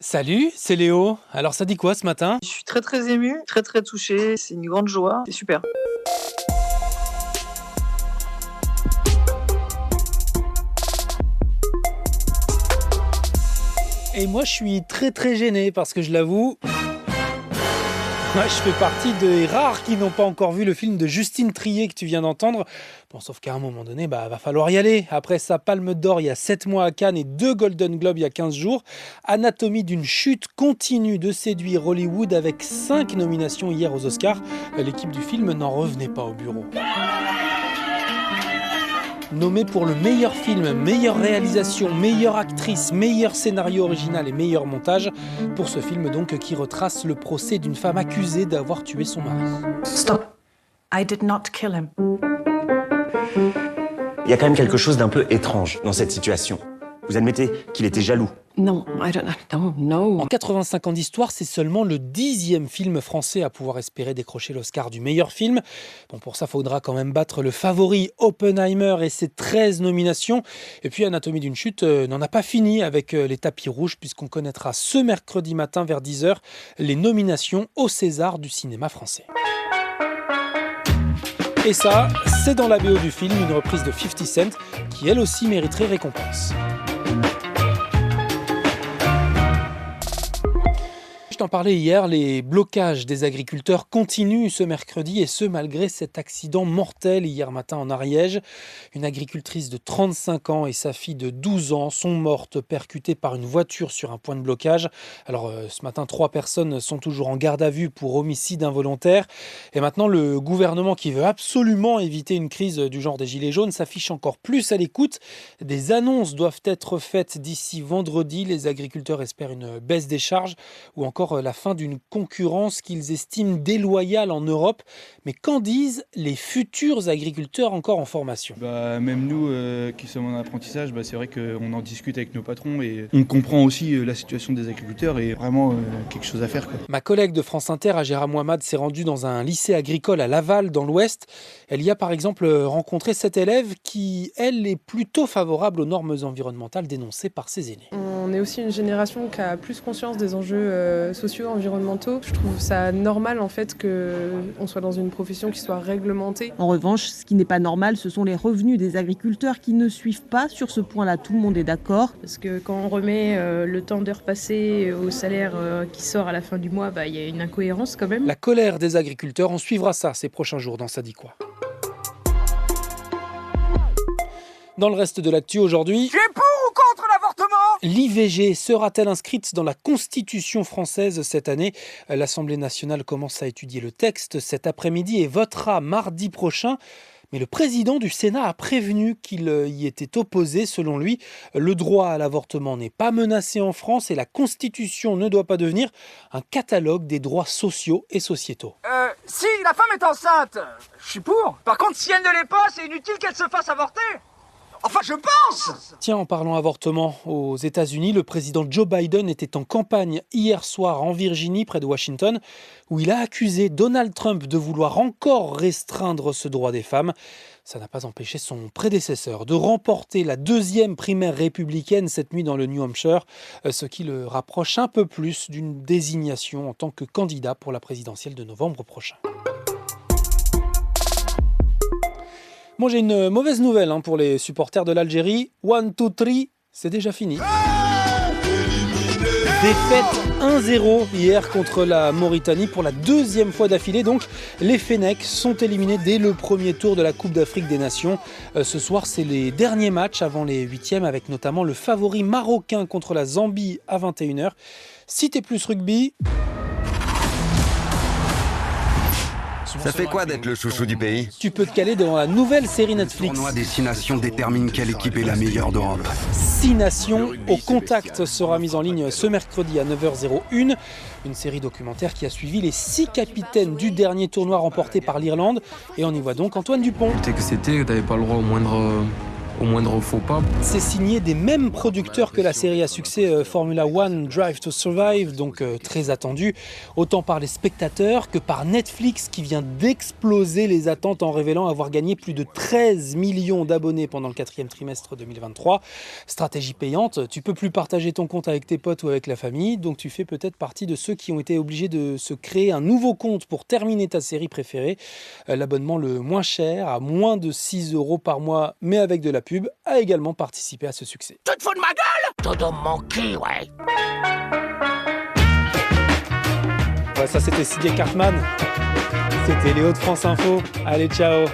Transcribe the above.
Salut, c'est Léo. Alors ça dit quoi ce matin? Je suis très, très émue, très, très touchée. C'est une grande joie. C'est super. Et moi je suis très très gêné parce que je l'avoue, moi, je fais partie des rares qui n'ont pas encore vu le film de Justine Triet que tu viens d'entendre. Bon, sauf qu'à un moment donné, va falloir y aller. Après sa Palme d'Or il y a 7 mois à Cannes et 2 Golden Globes il y a 15 jours, Anatomie d'une chute continue de séduire Hollywood avec 5 nominations hier aux Oscars. L'équipe du film n'en revenait pas au bureau. Nommée pour le meilleur film, meilleure réalisation, meilleure actrice, meilleur scénario original et meilleur montage, pour ce film donc qui retrace le procès d'une femme accusée d'avoir tué son mari. Stop. I did not kill him. Il y a quand même quelque chose d'un peu étrange dans cette situation. Vous admettez qu'il était jaloux. No, I don't know. No. En 85 ans d'histoire, c'est seulement le 10e film français à pouvoir espérer décrocher l'Oscar du meilleur film. Bon, pour ça, il faudra quand même battre le favori Oppenheimer et ses 13 nominations. Et puis, Anatomie d'une chute n'en a pas fini avec les tapis rouges, puisqu'on connaîtra ce mercredi matin vers 10h les nominations au César du cinéma français. Et ça, c'est dans la BO du film, une reprise de 50 Cent, qui elle aussi mériterait récompense. Je t'en parlais hier, les blocages des agriculteurs continuent ce mercredi et ce malgré cet accident mortel hier matin en Ariège. Une agricultrice de 35 ans et sa fille de 12 ans sont mortes percutées par une voiture sur un point de blocage. Alors ce matin, 3 personnes sont toujours en garde à vue pour homicide involontaire. Et maintenant, le gouvernement qui veut absolument éviter une crise du genre des Gilets jaunes s'affiche encore plus à l'écoute. Des annonces doivent être faites d'ici vendredi. Les agriculteurs espèrent une baisse des charges ou encore la fin d'une concurrence qu'ils estiment déloyale en Europe. Mais qu'en disent les futurs agriculteurs encore en formation ? Même nous qui sommes en apprentissage, c'est vrai qu'on en discute avec nos patrons et on comprend aussi la situation des agriculteurs et vraiment quelque chose à faire, quoi. Ma collègue de France Inter, Agera Mohamed, s'est rendue dans un lycée agricole à Laval, dans l'Ouest. Elle y a par exemple rencontré cette élève qui, elle, est plutôt favorable aux normes environnementales dénoncées par ses aînés. On est aussi une génération qui a plus conscience des enjeux sociaux, environnementaux. Je trouve ça normal en fait qu'on soit dans une profession qui soit réglementée. En revanche, ce qui n'est pas normal, ce sont les revenus des agriculteurs qui ne suivent pas. Sur ce point-là, tout le monde est d'accord. Parce que quand on remet le temps d'heures passées au salaire qui sort à la fin du mois, il y a une incohérence quand même. La colère des agriculteurs, on suivra ça ces prochains jours dans Ça dit quoi. Dans le reste de l'actu aujourd'hui... Tu es pour ou contre l'avortement ? L'IVG sera-t-elle inscrite dans la Constitution française cette année ? L'Assemblée nationale commence à étudier le texte cet après-midi et votera mardi prochain. Mais le président du Sénat a prévenu qu'il y était opposé. Selon lui, le droit à l'avortement n'est pas menacé en France et la Constitution ne doit pas devenir un catalogue des droits sociaux et sociétaux. Si la femme est enceinte, je suis pour. Par contre, si elle ne l'est pas, c'est inutile qu'elle se fasse avorter. Enfin, je pense. Tiens, en parlant avortement, aux États-Unis, le président Joe Biden était en campagne hier soir en Virginie, près de Washington, où il a accusé Donald Trump de vouloir encore restreindre ce droit des femmes. Ça n'a pas empêché son prédécesseur de remporter la 2e primaire républicaine cette nuit dans le New Hampshire, ce qui le rapproche un peu plus d'une désignation en tant que candidat pour la présidentielle de novembre prochain. Moi, j'ai une mauvaise nouvelle pour les supporters de l'Algérie. 1, 2, 3, c'est déjà fini. Défaite 1-0 hier contre la Mauritanie pour la 2e fois d'affilée. Donc, les Fennecs sont éliminés dès le premier tour de la Coupe d'Afrique des Nations. Ce soir, c'est les derniers matchs avant les 8e avec notamment le favori marocain contre la Zambie à 21h. Si t'es plus rugby... Ça fait quoi d'être le chouchou du pays ? Tu peux te caler devant la nouvelle série Netflix. Le tournoi des 6 nations détermine quelle équipe est la meilleure d'Europe. 6 nations au contact sera mise en ligne ce mercredi à 9h01. Une série documentaire qui a suivi les 6 capitaines du dernier tournoi remporté par l'Irlande. Et on y voit donc Antoine Dupont. Tu sais que c'était, t'avais pas le droit au moindre faux pas. C'est signé des mêmes producteurs que la série à succès Formula One Drive to Survive, donc très attendu, autant par les spectateurs que par Netflix qui vient d'exploser les attentes en révélant avoir gagné plus de 13 millions d'abonnés pendant le 4e trimestre 2023. Stratégie payante, tu peux plus partager ton compte avec tes potes ou avec la famille, donc tu fais peut-être partie de ceux qui ont été obligés de se créer un nouveau compte pour terminer ta série préférée. L'abonnement le moins cher, à moins de 6 € par mois, mais avec de la pub, a également participé à ce succès. Tu te fous de ma gueule? T'as de mon cul, ouais. Ouais, ça c'était CJ Cartman, c'était Léo de France Info. Allez, ciao.